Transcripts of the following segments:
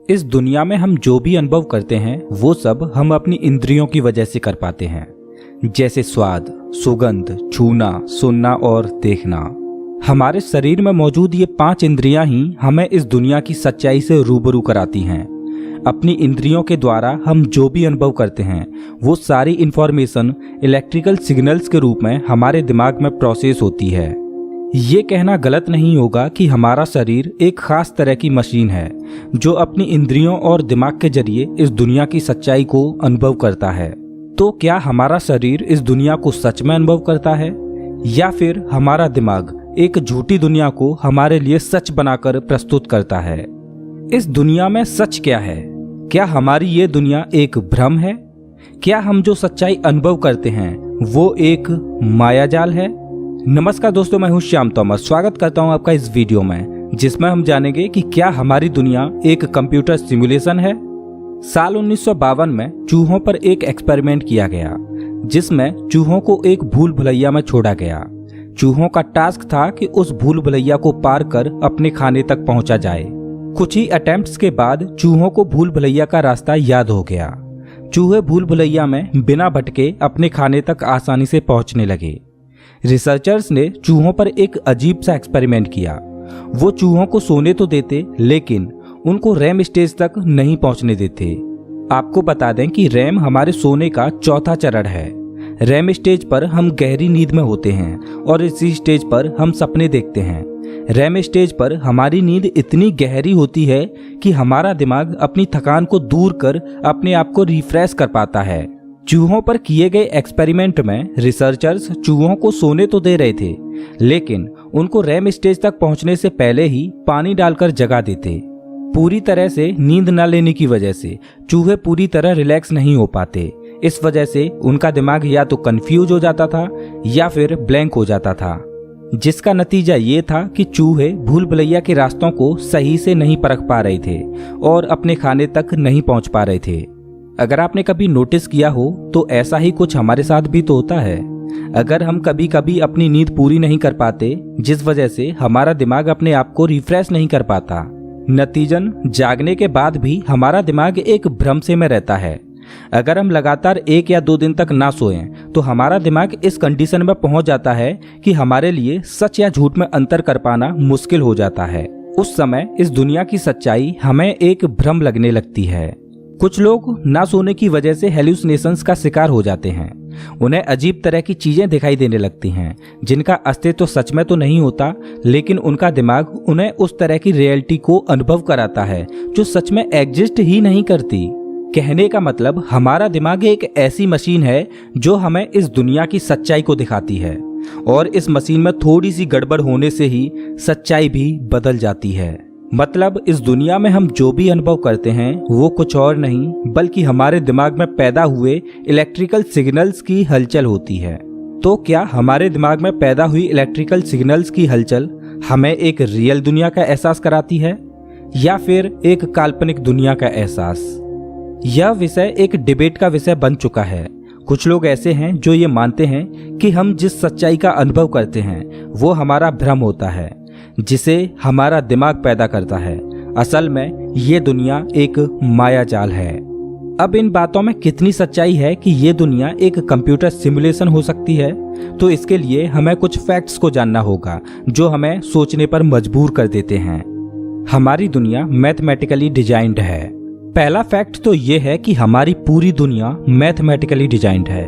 इस दुनिया में हम जो भी अनुभव करते हैं वो सब हम अपनी इंद्रियों की वजह से कर पाते हैं, जैसे स्वाद, सुगंध, छूना, सुनना और देखना। हमारे शरीर में मौजूद ये 5 इंद्रियां ही हमें इस दुनिया की सच्चाई से रूबरू कराती हैं। अपनी इंद्रियों के द्वारा हम जो भी अनुभव करते हैं वो सारी इंफॉर्मेशन इलेक्ट्रिकल सिग्नल्स के रूप में हमारे दिमाग में प्रोसेस होती है। ये कहना गलत नहीं होगा कि हमारा शरीर एक खास तरह की मशीन है जो अपनी इंद्रियों और दिमाग के जरिए इस दुनिया की सच्चाई को अनुभव करता है। तो क्या हमारा शरीर इस दुनिया को सच में अनुभव करता है या फिर हमारा दिमाग एक झूठी दुनिया को हमारे लिए सच बनाकर प्रस्तुत करता है? इस दुनिया में सच क्या है? क्या हमारी ये दुनिया एक भ्रम है? क्या हम जो सच्चाई अनुभव करते हैं वो एक मायाजाल है? नमस्कार दोस्तों, मैं हूं श्याम तोमर। स्वागत करता हूं आपका इस वीडियो में, जिसमें हम जानेंगे कि क्या हमारी दुनिया एक कंप्यूटर सिमुलेशन है। साल 1952 में चूहों पर एक एक्सपेरिमेंट किया गया जिसमें चूहों को एक भूल भुलैया में छोड़ा गया। चूहों का टास्क था कि उस भूल भुलैया को पार कर अपने खाने तक पहुंचा जाए। कुछ ही अटेम्प्ट्स के बाद चूहों को भूल भुलैया का रास्ता याद हो गया। चूहे भूल भुलैया में बिना भटके अपने खाने तक आसानी से पहुंचने लगे। रिसर्चर्स ने चूहों पर एक अजीब सा एक्सपेरिमेंट किया। वो चूहों को सोने तो देते लेकिन उनको रैम स्टेज तक नहीं पहुंचने देते। आपको बता दें कि रैम हमारे सोने का चौथा चरण है। रैम स्टेज पर हम गहरी नींद में होते हैं और इसी स्टेज पर हम सपने देखते हैं। रैम स्टेज पर हमारी नींद इतनी गहरी होती है कि हमारा दिमाग अपनी थकान को दूर कर अपने आप को रिफ्रेश कर पाता है। चूहों पर किए गए एक्सपेरिमेंट में रिसर्चर्स चूहों को सोने तो दे रहे थे लेकिन उनको रैम स्टेज तक पहुंचने से पहले ही पानी डालकर जगा देते। पूरी तरह से नींद न लेने की वजह से चूहे पूरी तरह रिलैक्स नहीं हो पाते। इस वजह से उनका दिमाग या तो कंफ्यूज हो जाता था या फिर ब्लैंक हो जाता था, जिसका नतीजा ये था कि चूहे भूल भुलैया के रास्तों को सही से नहीं परख पा रहे थे और अपने खाने तक नहीं पहुंच पा रहे थे। अगर आपने कभी नोटिस किया हो तो ऐसा ही कुछ हमारे साथ भी तो होता है। अगर हम कभी कभी अपनी नींद पूरी नहीं कर पाते जिस वजह से हमारा दिमाग अपने आप को रिफ्रेश नहीं कर पाता, नतीजन जागने के बाद भी हमारा दिमाग एक भ्रम से में रहता है। अगर हम लगातार 1 या 2 दिन तक ना सोएं तो हमारा दिमाग इस कंडीशन में पहुंच जाता है कि हमारे लिए सच या झूठ में अंतर कर पाना मुश्किल हो जाता है। उस समय इस दुनिया की सच्चाई हमें एक भ्रम लगने लगती है। कुछ लोग ना सोने की वजह से हेल्यूसिनेशंस का शिकार हो जाते हैं। उन्हें अजीब तरह की चीजें दिखाई देने लगती हैं जिनका अस्तित्व सच में तो नहीं होता, लेकिन उनका दिमाग उन्हें उस तरह की रियलिटी को अनुभव कराता है जो सच में एग्जिस्ट ही नहीं करती। कहने का मतलब हमारा दिमाग एक ऐसी मशीन है जो हमें इस दुनिया की सच्चाई को दिखाती है और इस मशीन में थोड़ी सी गड़बड़ होने से ही सच्चाई भी बदल जाती है। मतलब इस दुनिया में हम जो भी अनुभव करते हैं वो कुछ और नहीं बल्कि हमारे दिमाग में पैदा हुए इलेक्ट्रिकल सिग्नल्स की हलचल होती है। तो क्या हमारे दिमाग में पैदा हुई इलेक्ट्रिकल सिग्नल्स की हलचल हमें एक रियल दुनिया का एहसास कराती है या फिर एक काल्पनिक दुनिया का एहसास? यह विषय एक डिबेट का विषय बन चुका है। कुछ लोग ऐसे हैं जो ये मानते हैं कि हम जिस सच्चाई का अनुभव करते हैं वो हमारा भ्रम होता है जिसे हमारा दिमाग पैदा करता है। असल में ये दुनिया एक मायाजाल है। अब इन बातों में कितनी सच्चाई है कि ये दुनिया एक कंप्यूटर सिमुलेशन हो सकती है, तो इसके लिए हमें कुछ फैक्ट्स को जानना होगा जो हमें सोचने पर मजबूर कर देते हैं। हमारी दुनिया मैथमेटिकली डिजाइंड है। पहला फैक्ट तो ये है कि हमारी पूरी दुनिया मैथमेटिकली डिजाइंड है।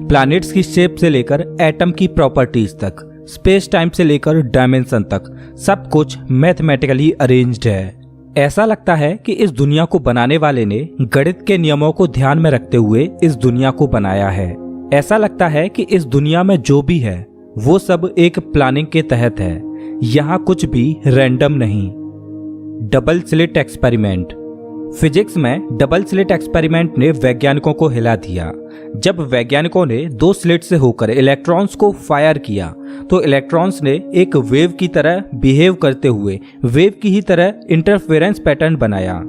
प्लैनेट्स की शेप से लेकर एटम की प्रॉपर्टीज तक, स्पेस टाइम से लेकर डायमेंशन तक सब कुछ मैथमेटिकली अरेंज्ड है। ऐसा लगता है कि इस दुनिया को बनाने वाले ने गणित के नियमों को ध्यान में रखते हुए इस दुनिया को बनाया है। ऐसा लगता है कि इस दुनिया में जो भी है वो सब एक प्लानिंग के तहत है। यहाँ कुछ भी रैंडम नहीं। Double slit experiment. फिजिक्स में डबल स्लिट एक्सपेरिमेंट ने वैज्ञानिकों को हिला दिया। जब वैज्ञानिकों ने 2 स्लिट से होकर इलेक्ट्रॉन्स को फायर किया तो इलेक्ट्रॉन्स ने एक वेव की तरह बिहेव करते हुए वेव की ही तरह इंटरफेरेंस पैटर्न बनाया।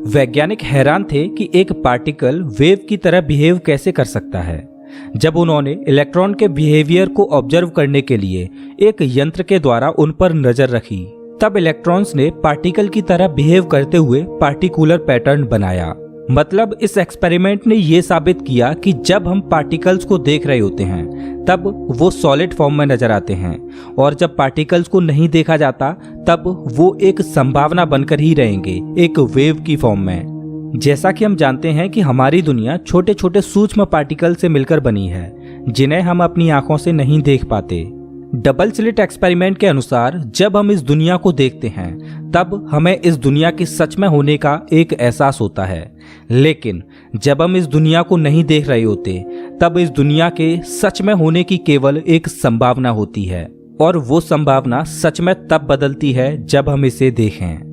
वैज्ञानिक हैरान थे कि एक पार्टिकल वेव की तरह बिहेव कैसे कर सकता है। जब उन्होंने इलेक्ट्रॉन के बिहेवियर को ऑब्जर्व करने के लिए एक यंत्र के द्वारा उन पर नजर रखी तब इलेक्ट्रॉन्स ने पार्टिकल की तरह बिहेव करते हुए पार्टिकुलर पैटर्न बनाया। मतलब इस एक्सपेरिमेंट ने ये साबित किया कि जब हम पार्टिकल्स को देख रहे होते हैं तब वो सॉलिड फॉर्म में नजर आते हैं, और जब पार्टिकल्स को नहीं देखा जाता तब वो एक संभावना बनकर ही रहेंगे, एक वेव की फॉर्म में। जैसा कि हम जानते हैं कि हमारी दुनिया छोटे छोटे सूक्ष्म पार्टिकल से मिलकर बनी है, जिन्हें हम अपनी आंखों से नहीं देख पाते। डबल स्लिट एक्सपेरिमेंट के अनुसार जब हम इस दुनिया को देखते हैं तब हमें इस दुनिया के सच में होने का एक एहसास होता है, लेकिन जब हम इस दुनिया को नहीं देख रहे होते तब इस दुनिया के सच में होने की केवल एक संभावना होती है, और वो संभावना सच में तब बदलती है जब हम इसे देखें।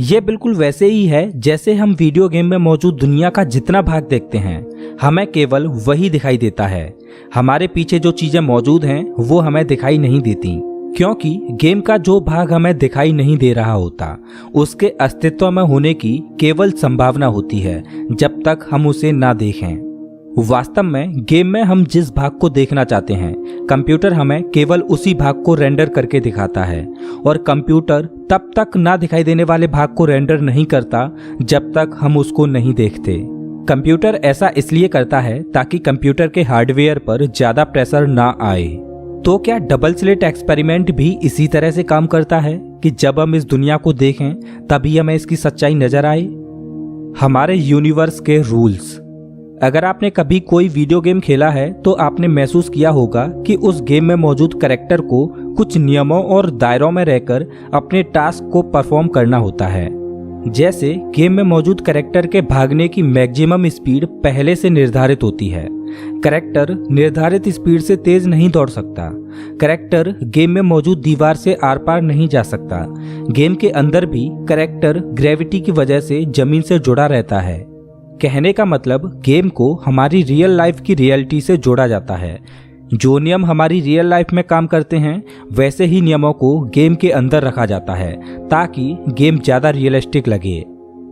ये बिल्कुल वैसे ही है जैसे हम वीडियो गेम में मौजूद दुनिया का जितना भाग देखते हैं हमें केवल वही दिखाई देता है। हमारे पीछे जो चीजें मौजूद हैं वो हमें दिखाई नहीं देती, क्योंकि गेम का जो भाग हमें दिखाई नहीं दे रहा होता उसके अस्तित्व में होने की केवल संभावना होती है जब तक हम उसे ना देखें। वास्तव में गेम में हम जिस भाग को देखना चाहते हैं कंप्यूटर हमें केवल उसी भाग को रेंडर करके दिखाता है, और कंप्यूटर तब तक ना दिखाई देने वाले भाग को रेंडर नहीं करता जब तक हम उसको नहीं देखते। कंप्यूटर ऐसा इसलिए करता है ताकि कंप्यूटर के हार्डवेयर पर ज्यादा प्रेशर ना आए। तो क्या डबल स्लिट एक्सपेरिमेंट भी इसी तरह से काम करता है कि जब हम इस दुनिया को देखें तभी हमें इसकी सच्चाई नजर आए? हमारे यूनिवर्स के रूल्स। अगर आपने कभी कोई वीडियो गेम खेला है तो आपने महसूस किया होगा कि उस गेम में मौजूद कैरेक्टर को कुछ नियमों और दायरों में रहकर अपने टास्क को परफॉर्म करना होता है। जैसे गेम में मौजूद कैरेक्टर के भागने की मैक्सिमम स्पीड पहले से निर्धारित होती है। कैरेक्टर निर्धारित स्पीड से तेज नहीं दौड़ सकता। कैरेक्टर गेम में मौजूद दीवार से आर पार नहीं जा सकता। गेम के अंदर भी कैरेक्टर ग्रेविटी की वजह से जमीन से जुड़ा रहता है। कहने का मतलब गेम को हमारी रियल लाइफ की रियलिटी से जोड़ा जाता है। जो नियम हमारी रियल लाइफ में काम करते हैं वैसे ही नियमों को गेम के अंदर रखा जाता है ताकि गेम ज्यादा रियलिस्टिक लगे।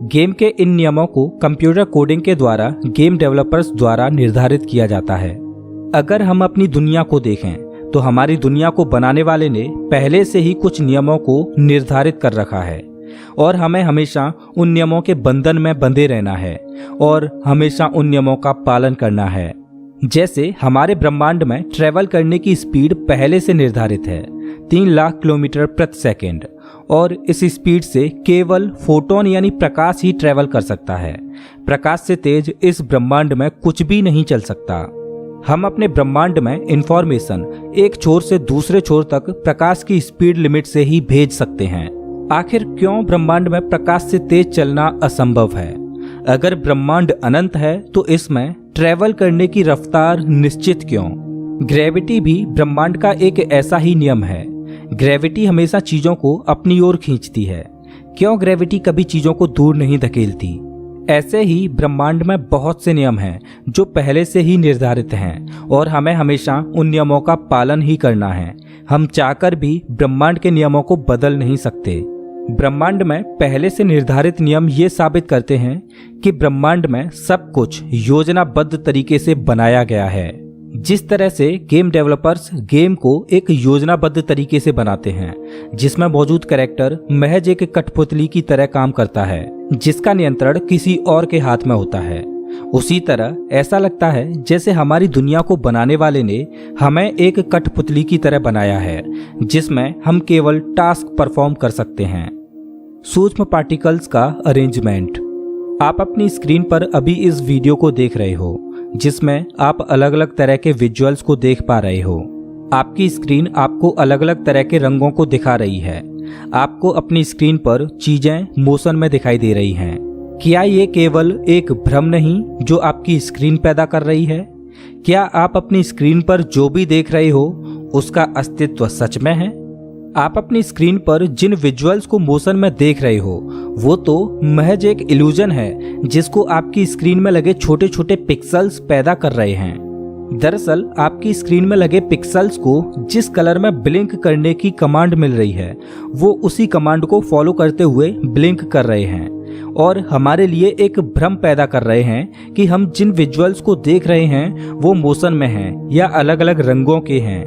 गेम के इन नियमों को कंप्यूटर कोडिंग के द्वारा गेम डेवलपर्स द्वारा निर्धारित किया जाता है। अगर हम अपनी दुनिया को देखें तो हमारी दुनिया को बनाने वाले ने पहले से ही कुछ नियमों को निर्धारित कर रखा है, और हमें हमेशा उन नियमों के बंधन में बंधे रहना है और हमेशा उन नियमों का पालन करना है। जैसे हमारे ब्रह्मांड में ट्रेवल करने की स्पीड पहले से निर्धारित है 3 लाख किलोमीटर प्रति सेकंड, और इस स्पीड से केवल फोटोन यानी प्रकाश ही ट्रेवल कर सकता है। प्रकाश से तेज इस ब्रह्मांड में कुछ भी नहीं चल सकता। हम अपने ब्रह्मांड में इंफॉर्मेशन एक छोर से दूसरे छोर तक प्रकाश की स्पीड लिमिट से ही भेज सकते हैं। आखिर क्यों ब्रह्मांड में प्रकाश से तेज चलना असंभव है? अगर ब्रह्मांड अनंत है तो इसमें ट्रेवल करने की रफ्तार निश्चित क्यों? ग्रेविटी भी ब्रह्मांड का एक ऐसा ही नियम है। ग्रेविटी हमेशा चीजों को अपनी ओर खींचती है। क्यों ग्रेविटी कभी चीजों को दूर नहीं धकेलती? ऐसे ही ब्रह्मांड में बहुत से नियम हैं जो पहले से ही निर्धारित हैं, और हमें हमेशा उन नियमों का पालन ही करना है। हम चाहकर भी ब्रह्मांड के नियमों को बदल नहीं सकते। ब्रह्मांड में पहले से निर्धारित नियम ये साबित करते हैं कि ब्रह्मांड में सब कुछ योजनाबद्ध तरीके से बनाया गया है। जिस तरह से गेम डेवलपर्स गेम को एक योजनाबद्ध तरीके से बनाते हैं, जिसमें मौजूद कैरेक्टर महज एक कठपुतली की तरह काम करता है जिसका नियंत्रण किसी और के हाथ में होता है, उसी तरह ऐसा लगता है जैसे हमारी दुनिया को बनाने वाले ने हमें एक कठपुतली की तरह बनाया है जिसमें हम केवल टास्क परफॉर्म कर सकते हैं। सूक्ष्म पार्टिकल्स का अरेंजमेंट। आप अपनी स्क्रीन पर अभी इस वीडियो को देख रहे हो जिसमें आप अलग अलग तरह के विजुअल्स को देख पा रहे हो। आपकी स्क्रीन आपको अलग अलग तरह के रंगों को दिखा रही है। आपको अपनी स्क्रीन पर चीजें मोशन में दिखाई दे रही हैं। क्या ये केवल एक भ्रम नहीं जो आपकी स्क्रीन पैदा कर रही है? क्या आप अपनी स्क्रीन पर जो भी देख रहे हो उसका अस्तित्व सच में है? आप अपनी स्क्रीन पर जिन विजुअल्स को मोशन में देख रहे हो वो तो महज एक इल्यूजन है जिसको आपकी स्क्रीन में लगे छोटे छोटे पिक्सेल्स पैदा कर रहे हैं। दरअसल आपकी स्क्रीन में लगे पिक्सेल्स को जिस कलर में ब्लिंक करने की कमांड मिल रही है वो उसी कमांड को फॉलो करते हुए ब्लिंक कर रहे हैं और हमारे लिए एक भ्रम पैदा कर रहे हैं कि हम जिन विजुअल्स को देख रहे हैं वो मोशन में हैं या अलग अलग रंगों के हैं।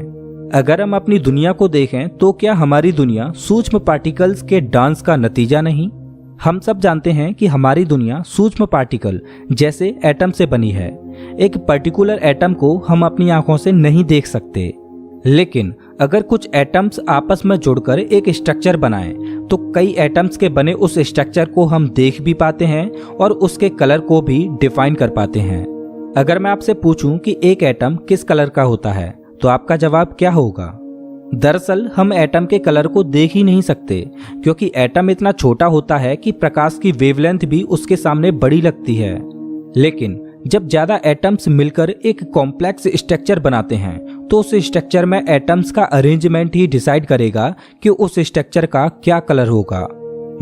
अगर हम अपनी दुनिया को देखें तो क्या हमारी दुनिया सूक्ष्म पार्टिकल्स के डांस का नतीजा नहीं? हम सब जानते हैं कि हमारी दुनिया सूक्ष्म पार्टिकल जैसे एटम से बनी है। एक पर्टिकुलर एटम को हम अपनी आंखों से नहीं देख सकते, लेकिन अगर कुछ एटम्स आपस में जुड़कर एक स्ट्रक्चर बनाएं तो कई एटम्स के बने उस स्ट्रक्चर को हम देख भी पाते हैं और उसके कलर को भी डिफाइन कर पाते हैं। अगर मैं आपसे पूछूं कि एक एटम किस कलर का होता है तो आपका जवाब क्या होगा? दरअसल हम एटम के कलर को देख ही नहीं सकते, क्योंकि एटम इतना छोटा होता है कि प्रकाश की वेवलेंथ भी उसके सामने बड़ी लगती है। लेकिन जब ज्यादा एटम्स मिलकर एक कॉम्प्लेक्स स्ट्रक्चर बनाते हैं तो उस स्ट्रक्चर में एटम्स का अरेंजमेंट ही डिसाइड करेगा कि उस स्ट्रक्चर का क्या कलर होगा।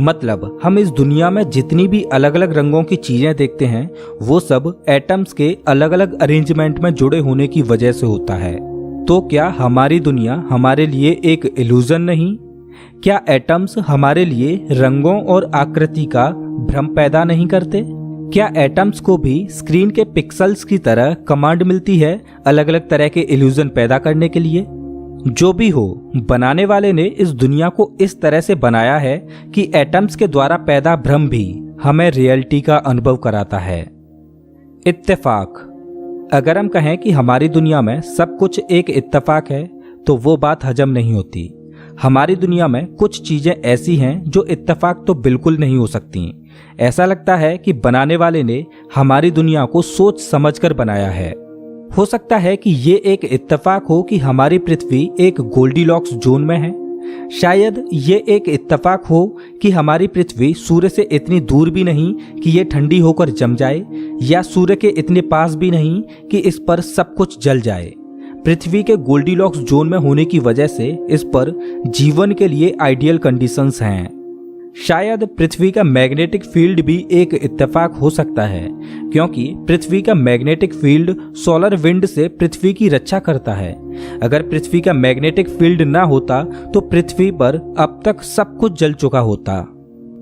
मतलब हम इस दुनिया में जितनी भी अलग अलग रंगों की चीजें देखते हैं वो सब एटम्स के अलग अलग अरेंजमेंट में जुड़े होने की वजह से होता है। तो क्या हमारी दुनिया हमारे लिए एक इल्यूजन नहीं? क्या एटम्स हमारे लिए रंगों और आकृति का भ्रम पैदा नहीं करते? क्या एटम्स को भी स्क्रीन के पिक्सेल्स की तरह कमांड मिलती है अलग अलग तरह के इल्यूजन पैदा करने के लिए? जो भी हो, बनाने वाले ने इस दुनिया को इस तरह से बनाया है कि एटम्स के द्वारा पैदा भ्रम भी हमें रियलिटी का अनुभव कराता है। इत्तेफाक। अगर हम कहें कि हमारी दुनिया में सब कुछ एक इत्तेफाक है तो वो बात हजम नहीं होती। हमारी दुनिया में कुछ चीजें ऐसी हैं जो इत्तेफाक तो बिल्कुल नहीं हो सकती। ऐसा लगता है कि बनाने वाले ने हमारी दुनिया को सोच समझकर बनाया है। हो सकता है कि ये एक इत्तेफाक हो कि हमारी पृथ्वी एक गोल्डीलॉक्स जोन में है। शायद ये एक इत्तेफाक हो कि हमारी पृथ्वी सूर्य से इतनी दूर भी नहीं कि ये ठंडी होकर जम जाए, या सूर्य के इतने पास भी नहीं कि इस पर सब कुछ जल जाए। पृथ्वी के गोल्डीलॉक्स जोन में होने की वजह से इस पर जीवन के लिए आइडियल कंडीशंस हैं। शायद पृथ्वी का मैग्नेटिक फील्ड भी एक इत्तेफाक हो सकता है, क्योंकि पृथ्वी का मैग्नेटिक फील्ड सोलर विंड से पृथ्वी की रक्षा करता है। अगर पृथ्वी का मैग्नेटिक फील्ड ना होता तो पृथ्वी पर अब तक सब कुछ जल चुका होता।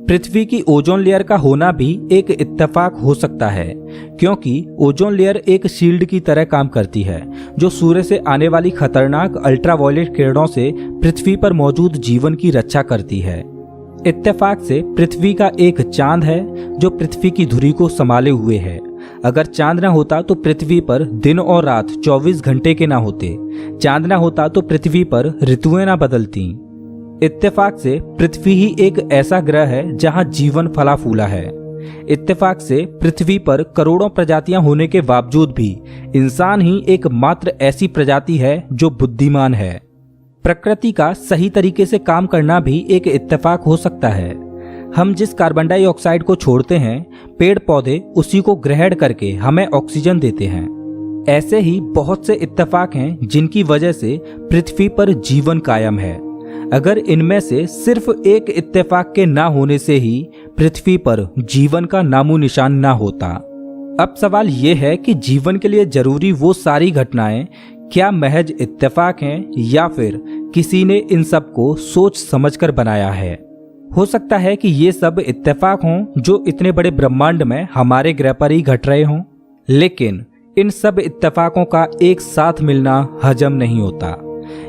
पृथ्वी की ओजोन लेयर का होना भी एक इत्तेफाक हो सकता है, क्योंकि ओजोन लेयर एक शील्ड की तरह काम करती है जो सूर्य से आने वाली खतरनाक अल्ट्रावायलेट किरणों से पृथ्वी पर मौजूद जीवन की रक्षा करती है। इत्तेफाक से पृथ्वी का एक चांद है जो पृथ्वी की धुरी को संभाले हुए है। अगर चांद ना होता तो पृथ्वी पर दिन और रात 24 घंटे के ना होते। चांद ना होता तो पृथ्वी पर ऋतुएं ना बदलती। इत्तेफाक से पृथ्वी ही एक ऐसा ग्रह है जहां जीवन फला फूला है। इत्तेफाक से पृथ्वी पर करोड़ों प्रजातियां होने के बावजूद भी इंसान ही एकमात्र ऐसी प्रजाति है जो बुद्धिमान है। प्रकृति का सही तरीके से काम करना भी एक इत्तेफाक हो सकता है। हम जिस कार्बन डाइऑक्साइड को छोड़ते हैं, पेड़ पौधे उसी को ग्रहण करके हमें ऑक्सीजन देते हैं। ऐसे ही बहुत से इत्तेफाक हैं जिनकी वजह से पृथ्वी पर जीवन कायम है। अगर इनमें से सिर्फ एक इत्तेफाक के ना होने से ही पृथ्वी पर जीवन का नामो निशान ना होता। अब सवाल ये है कि जीवन के लिए जरूरी वो सारी घटनाएं क्या महज इत्तेफाक हैं या फिर किसी ने इन सब को सोच समझकर बनाया है? हो सकता है कि ये सब इत्तेफाक हों जो इतने बड़े ब्रह्मांड में हमारे ग्रह पर ही घट रहे हों, लेकिन इन सब इत्तेफाकों का एक साथ मिलना हजम नहीं होता।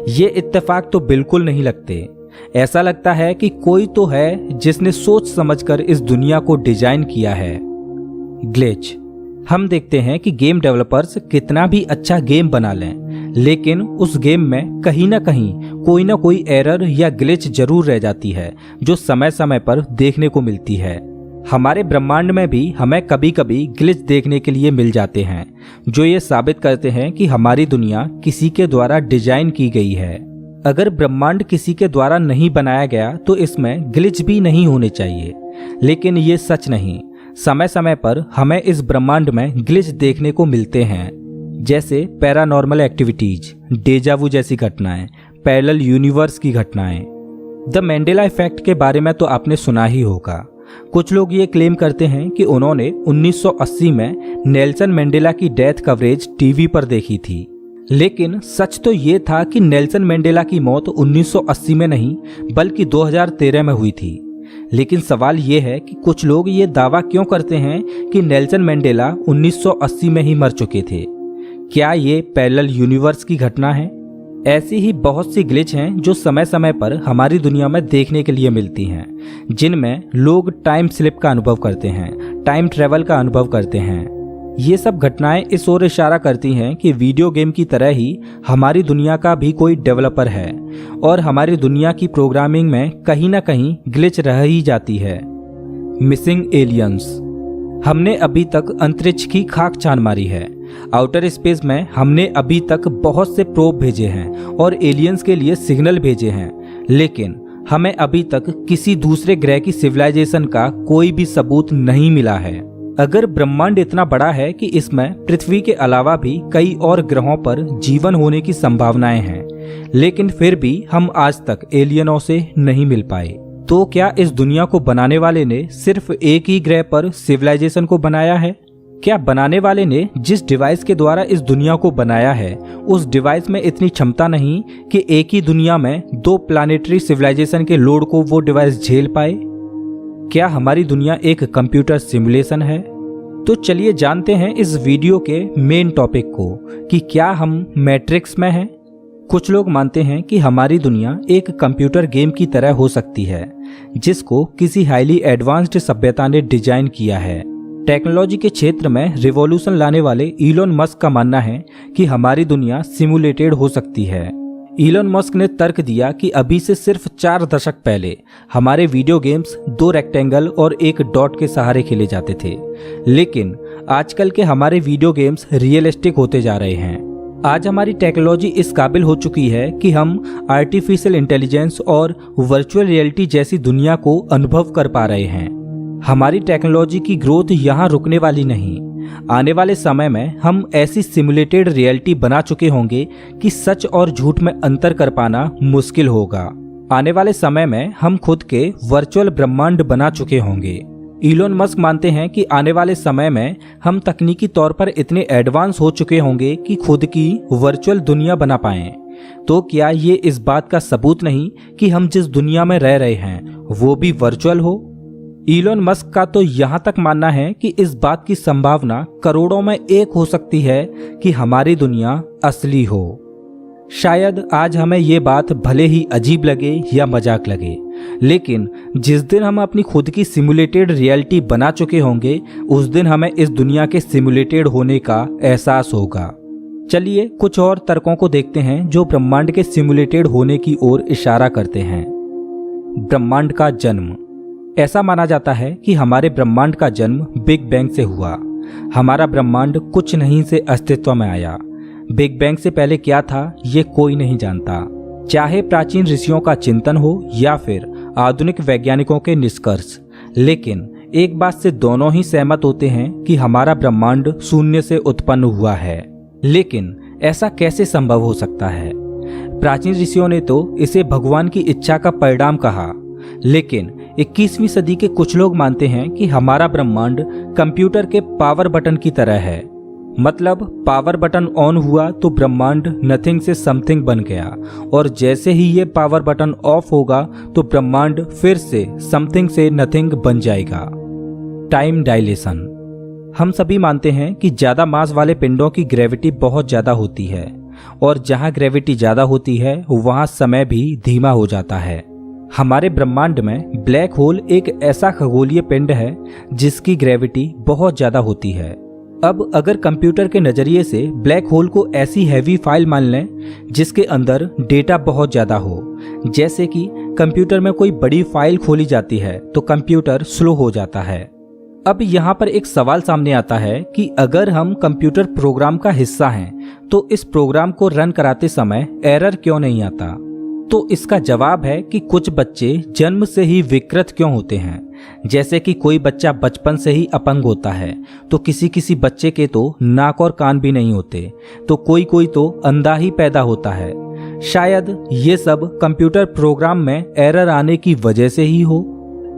ये इत्तेफाक तो बिल्कुल नहीं लगते। ऐसा लगता है कि कोई तो है जिसने सोच समझकर इस दुनिया को डिजाइन किया है। ग्लिच। हम देखते हैं कि गेम डेवलपर्स कितना भी अच्छा गेम बना लें, लेकिन उस गेम में कहीं ना कोई एरर या ग्लिच जरूर रह जाती है जो समय समय पर देखने को मिलती है। हमारे ब्रह्मांड में भी हमें कभी कभी ग्लिच देखने के लिए मिल जाते हैं जो ये साबित करते हैं कि हमारी दुनिया किसी के द्वारा डिजाइन की गई है। अगर ब्रह्मांड किसी के द्वारा नहीं बनाया गया तो इसमें ग्लिच भी नहीं होने चाहिए, लेकिन ये सच नहीं। समय समय पर हमें इस ब्रह्मांड में ग्लिच देखने को मिलते हैं, जैसे पैरानॉर्मल एक्टिविटीज, डेजावू जैसी घटनाएं, पैरेलल यूनिवर्स की घटनाएं। द मैंडेला इफेक्ट के बारे में तो आपने सुना ही होगा। कुछ लोग ये क्लेम करते हैं कि उन्होंने 1980 में नेल्सन मंडेला की डेथ कवरेज टीवी पर देखी थी, लेकिन सच तो ये था कि नेल्सन मंडेला की मौत 1980 में नहीं बल्कि 2013 में हुई थी। लेकिन सवाल ये है कि कुछ लोग ये दावा क्यों करते हैं कि नेल्सन मंडेला 1980 में ही मर चुके थे? क्या ये पैरेलल यूनिवर्स की घटना है? ऐसी ही बहुत सी ग्लिच हैं जो समय समय पर हमारी दुनिया में देखने के लिए मिलती हैं, जिनमें लोग टाइम स्लिप का अनुभव करते हैं, टाइम ट्रेवल का अनुभव करते हैं। ये सब घटनाएं इस ओर इशारा करती हैं कि वीडियो गेम की तरह ही हमारी दुनिया का भी कोई डेवलपर है और हमारी दुनिया की प्रोग्रामिंग में कहीं ना कहीं ग्लिच रह ही जाती है। Missing aliens. हमने अभी तक अंतरिक्ष की खाक छान मारी है। आउटर स्पेस में हमने अभी तक बहुत से प्रोब भेजे हैं और एलियंस के लिए सिग्नल भेजे हैं, लेकिन हमें अभी तक किसी दूसरे ग्रह की सिविलाइजेशन का कोई भी सबूत नहीं मिला है। अगर ब्रह्मांड इतना बड़ा है कि इसमें पृथ्वी के अलावा भी कई और ग्रहों पर जीवन होने की संभावनाएं हैं, लेकिन फिर भी हम आज तक एलियनों से नहीं मिल पाए। तो क्या इस दुनिया को बनाने वाले ने सिर्फ एक ही ग्रह पर सिविलाइजेशन को बनाया है? क्या बनाने वाले ने जिस डिवाइस के द्वारा इस दुनिया को बनाया है, उस डिवाइस में इतनी क्षमता नहीं कि एक ही दुनिया में 2 प्लानिटरी सिविलाइजेशन के लोड को वो डिवाइस झेल पाए? क्या हमारी दुनिया एक कंप्यूटर सिमुलेशन है? तो चलिए जानते हैं इस वीडियो के मेन टॉपिक को कि क्या हम मैट्रिक्स में हैं। कुछ लोग मानते हैं कि हमारी दुनिया एक कंप्यूटर गेम की तरह हो सकती है, जिसको किसी हाईली एडवांस्ड सभ्यता ने डिजाइन किया है। टेक्नोलॉजी के क्षेत्र में रिवॉल्यूशन लाने वाले इलोन मस्क का मानना है कि हमारी दुनिया सिमुलेटेड हो सकती है। इलोन मस्क ने तर्क दिया कि अभी से सिर्फ 4 दशक पहले हमारे वीडियो गेम्स 2 रेक्टेंगल और 1 डॉट के सहारे खेले जाते थे, लेकिन आजकल के हमारे वीडियो गेम्स रियलिस्टिक होते जा रहे हैं। आज हमारी टेक्नोलॉजी इस काबिल हो चुकी है कि हम आर्टिफिशियल इंटेलिजेंस और वर्चुअल रियलिटी जैसी दुनिया को अनुभव कर पा रहे हैं। हमारी टेक्नोलॉजी की ग्रोथ यहाँ रुकने वाली नहीं। आने वाले समय में हम ऐसी सिमुलेटेड रियलिटी बना चुके होंगे कि सच और झूठ में अंतर कर पाना मुश्किल होगा। आने वाले समय में हम खुद के वर्चुअल ब्रह्मांड बना चुके होंगे। इलोन मस्क मानते हैं कि आने वाले समय में हम तकनीकी तौर पर इतने एडवांस हो चुके होंगे कि खुद की वर्चुअल दुनिया बना पाएं। तो क्या ये इस बात का सबूत नहीं कि हम जिस दुनिया में रह रहे हैं वो भी वर्चुअल हो? इलोन मस्क का तो यहाँ तक मानना है कि इस बात की संभावना करोड़ों में 1 हो सकती है कि हमारी दुनिया असली हो। शायद आज हमें ये बात भले ही अजीब लगे या मजाक लगे, लेकिन जिस दिन हम अपनी खुद की सिमुलेटेड रियलिटी बना चुके होंगे, उस दिन हमें इस दुनिया के सिमुलेटेड होने का एहसास होगा। चलिए कुछ और तर्कों को देखते हैं जो ब्रह्मांड के सिमुलेटेड होने की ओर इशारा करते हैं। ब्रह्मांड का जन्म। ऐसा माना जाता है कि हमारे ब्रह्मांड का जन्म बिग बैंग से हुआ। हमारा ब्रह्मांड कुछ नहीं से अस्तित्व में आया। बिग बैंग से पहले क्या था ये कोई नहीं जानता, चाहे प्राचीन ऋषियों का चिंतन हो या फिर आधुनिक वैज्ञानिकों के निष्कर्ष। लेकिन एक बात से दोनों ही सहमत होते हैं कि हमारा ब्रह्मांड शून्य से उत्पन्न हुआ है। लेकिन ऐसा कैसे संभव हो सकता है? प्राचीन ऋषियों ने तो इसे भगवान की इच्छा का परिणाम कहा, लेकिन 21वीं सदी के कुछ लोग मानते हैं कि हमारा ब्रह्मांड कंप्यूटर के पावर बटन की तरह है। मतलब पावर बटन ऑन हुआ तो ब्रह्मांड नथिंग से समथिंग बन गया, और जैसे ही ये पावर बटन ऑफ होगा तो ब्रह्मांड फिर से समथिंग से नथिंग बन जाएगा। Time dilation. हम सभी मानते हैं कि ज्यादा मास वाले पिंडों की ग्रेविटी बहुत ज्यादा होती है, और जहां ग्रेविटी ज्यादा होती है वहां समय भी धीमा हो जाता है। हमारे ब्रह्मांड में ब्लैक होल एक ऐसा खगोलीय पिंड है जिसकी ग्रेविटी बहुत ज्यादा होती है। अब अगर कंप्यूटर के नजरिए से ब्लैक होल को ऐसी हैवी फाइल मान लें जिसके अंदर डेटा बहुत ज्यादा हो, जैसे कि कंप्यूटर में कोई बड़ी फाइल खोली जाती है तो कंप्यूटर स्लो हो जाता है। अब यहाँ पर एक सवाल सामने आता है कि अगर हम कंप्यूटर प्रोग्राम का हिस्सा हैं तो इस प्रोग्राम को रन कराते समय एरर क्यों नहीं आता? तो इसका जवाब है कि कुछ बच्चे जन्म से ही विकृत क्यों होते हैं। जैसे कि कोई बच्चा बचपन से ही अपंग होता है, तो किसी किसी बच्चे के तो नाक और कान भी नहीं होते, तो कोई कोई तो अंधा ही पैदा होता है। शायद ये सब कंप्यूटर प्रोग्राम में एरर आने की वजह से ही हो।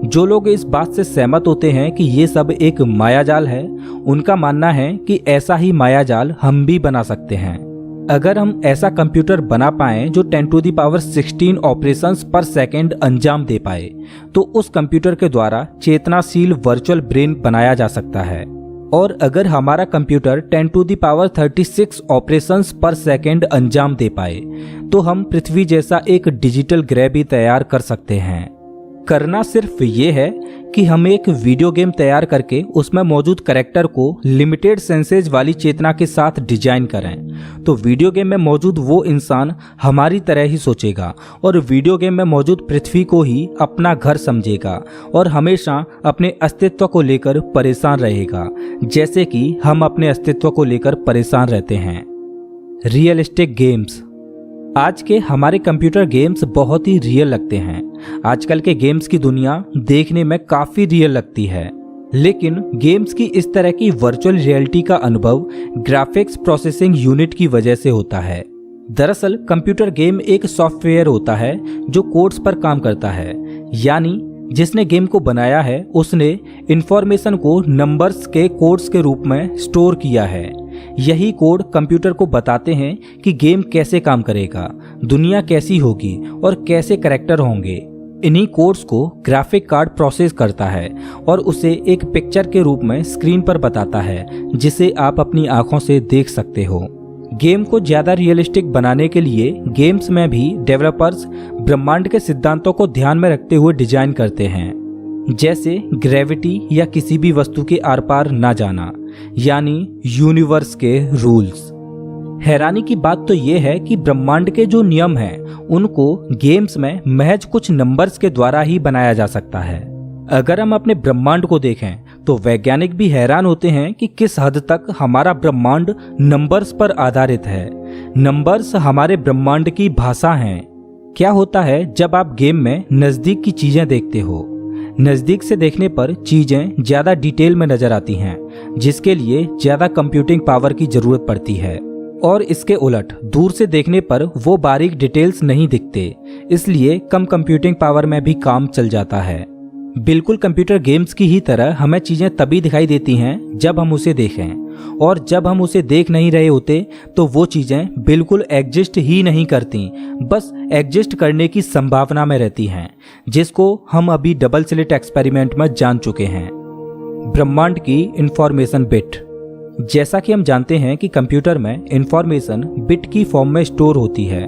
जो लोग इस बात से सहमत होते हैं कि ये सब एक मायाजाल है, उनका मानना है कि ऐसा ही मायाजाल हम भी बना सकते हैं। अगर हम ऐसा कंप्यूटर बना पाएं जो 10⁻16 ऑपरेशंस पर सेकंड अंजाम दे पाए, तो उस कंप्यूटर के द्वारा चेतनाशील वर्चुअल ब्रेन बनाया जा सकता है। और अगर हमारा computer 10 to the power 36 operations per second अंजाम दे पाए तो हम पृथ्वी जैसा एक डिजिटल ग्रह भी तैयार कर सकते हैं। करना सिर्फ ये है कि हम एक वीडियो गेम तैयार करके उसमें मौजूद कैरेक्टर को लिमिटेड सेंसेज वाली चेतना के साथ डिजाइन करें तो वीडियो गेम में मौजूद वो इंसान हमारी तरह ही सोचेगा और वीडियो गेम में मौजूद पृथ्वी को ही अपना घर समझेगा और हमेशा अपने अस्तित्व को लेकर परेशान रहेगा, जैसे कि हम अपने अस्तित्व को लेकर परेशान रहते हैं। Realistic games. आज के हमारे कंप्यूटर गेम्स बहुत ही रियल लगते हैं। आजकल के गेम्स की दुनिया देखने में काफी रियल लगती है, लेकिन गेम्स की इस तरह की वर्चुअल रियलिटी का अनुभव ग्राफिक्स प्रोसेसिंग यूनिट की वजह से होता है। दरअसल कंप्यूटर गेम एक सॉफ्टवेयर होता है जो कोड्स पर काम करता है, यानी जिसने गेम को बनाया है उसने इंफॉर्मेशन को नंबर्स के कोड्स के रूप में स्टोर किया है। यही कोड कंप्यूटर को बताते हैं कि गेम कैसे काम करेगा, दुनिया कैसी होगी और कैसे कैरेक्टर होंगे। इन्हीं कोड्स को ग्राफिक कार्ड प्रोसेस करता है और उसे एक पिक्चर के रूप में स्क्रीन पर बताता है जिसे आप अपनी आंखों से देख सकते हो। गेम को ज्यादा रियलिस्टिक बनाने के लिए गेम्स में भी डेवलपर्स ब्रह्मांड के सिद्धांतों को ध्यान में रखते हुए डिजाइन करते हैं, जैसे ग्रेविटी या किसी भी वस्तु के आर पार ना जाना, यानी यूनिवर्स के रूल्स। हैरानी की बात तो यह है कि ब्रह्मांड के जो नियम हैं उनको गेम्स में महज कुछ नंबर्स के द्वारा ही बनाया जा सकता है। अगर हम अपने ब्रह्मांड को देखें तो वैज्ञानिक भी हैरान होते हैं कि किस हद तक हमारा ब्रह्मांड नंबर्स पर आधारित है। नंबर्स हमारे ब्रह्मांड की भाषा हैं। क्या होता है जब आप गेम में नजदीक की चीजें देखते हो? नजदीक से देखने पर चीजें ज्यादा डिटेल में नजर आती हैं, जिसके लिए ज्यादा कंप्यूटिंग पावर की जरूरत पड़ती है, और इसके उलट दूर से देखने पर वो बारीक डिटेल्स नहीं दिखते, इसलिए कम कंप्यूटिंग पावर में भी काम चल जाता है। बिल्कुल कंप्यूटर गेम्स की ही तरह हमें चीजें तभी दिखाई देती हैं जब हम उसे देखें, और जब हम उसे देख नहीं रहे होते तो वो चीजें बिल्कुल एग्जिस्ट ही नहीं करती, बस एग्जिस्ट करने की संभावना में रहती हैं, जिसको हम अभी डबल स्लिट एक्सपेरिमेंट में जान चुके हैं। ब्रह्मांड की इंफॉर्मेशन बिट। जैसा कि हम जानते हैं कि कंप्यूटर में इंफॉर्मेशन बिट की फॉर्म में स्टोर होती है।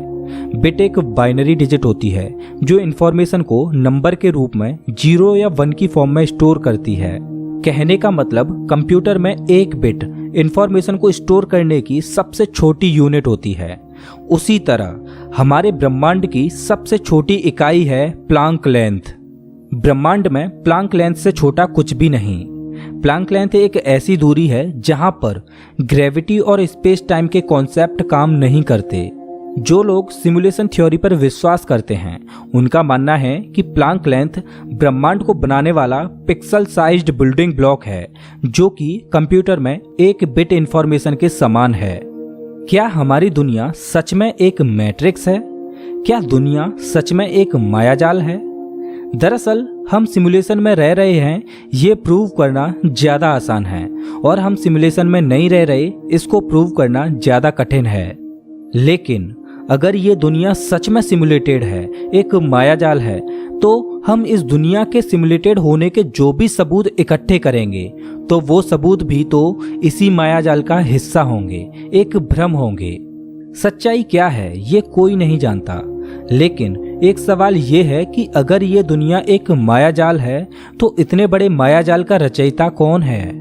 बिट एक बाइनरी डिजिट होती है जो इंफॉर्मेशन को नंबर के रूप में 0 या 1 की फॉर्म में स्टोर करती है। कहने का मतलब कंप्यूटर में एक बिट इंफॉर्मेशन को स्टोर करने की सबसे छोटी यूनिट होती है। उसी तरह हमारे ब्रह्मांड की सबसे छोटी इकाई है प्लांक लेंथ। ब्रह्मांड में प्लांक लेंथ से छोटा कुछ भी नहीं। प्लांक लेंथ एक ऐसी दूरी है जहां पर ग्रेविटी और स्पेस टाइम के कॉन्सेप्ट काम नहीं करते। जो लोग सिमुलेशन थ्योरी पर विश्वास करते हैं उनका मानना है कि प्लांक लेंथ ब्रह्मांड को बनाने वाला पिक्सल साइज्ड बिल्डिंग ब्लॉक है, जो कि कंप्यूटर में एक बिट इंफॉर्मेशन के समान है। क्या हमारी दुनिया सच में एक मैट्रिक्स है? क्या दुनिया सच में एक मायाजाल है? दरअसल हम सिमुलेशन में रह रहे हैं ये प्रूव करना ज्यादा आसान है, और हम सिमुलेशन में नहीं रह रहे इसको प्रूव करना ज्यादा कठिन है। लेकिन अगर ये दुनिया सच में सिमुलेटेड है, एक मायाजाल है, तो हम इस दुनिया के सिमुलेटेड होने के जो भी सबूत इकट्ठे करेंगे तो वो सबूत भी तो इसी मायाजाल का हिस्सा होंगे, एक भ्रम होंगे। सच्चाई क्या है ये कोई नहीं जानता, लेकिन एक सवाल ये है कि अगर ये दुनिया एक मायाजाल है तो इतने बड़े मायाजाल का रचयिता कौन है?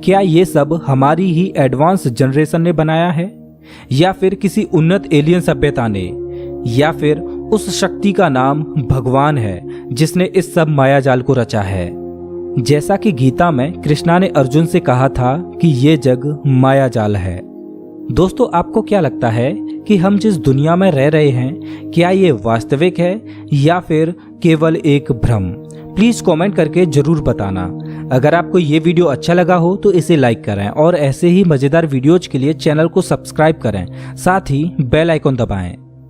क्या ये सब हमारी ही एडवांस जनरेशन ने बनाया है, या फिर किसी उन्नत एलियन सभ्यता ने, या फिर उस शक्ति का नाम भगवान है जिसने इस सब मायाजाल को रचा है? जैसा कि गीता में कृष्णा ने अर्जुन से कहा था कि ये जग मायाजाल है। दोस्तों, आपको क्या लगता है कि हम जिस दुनिया में रह रहे हैं क्या ये वास्तविक है या फिर केवल एक भ्रम? प्लीज कमेंट करके जरूर बताना। अगर आपको ये वीडियो अच्छा लगा हो तो इसे लाइक करें और ऐसे ही मजेदार वीडियोज के लिए चैनल को सब्सक्राइब करें, साथ ही बेल आइकन दबाएं।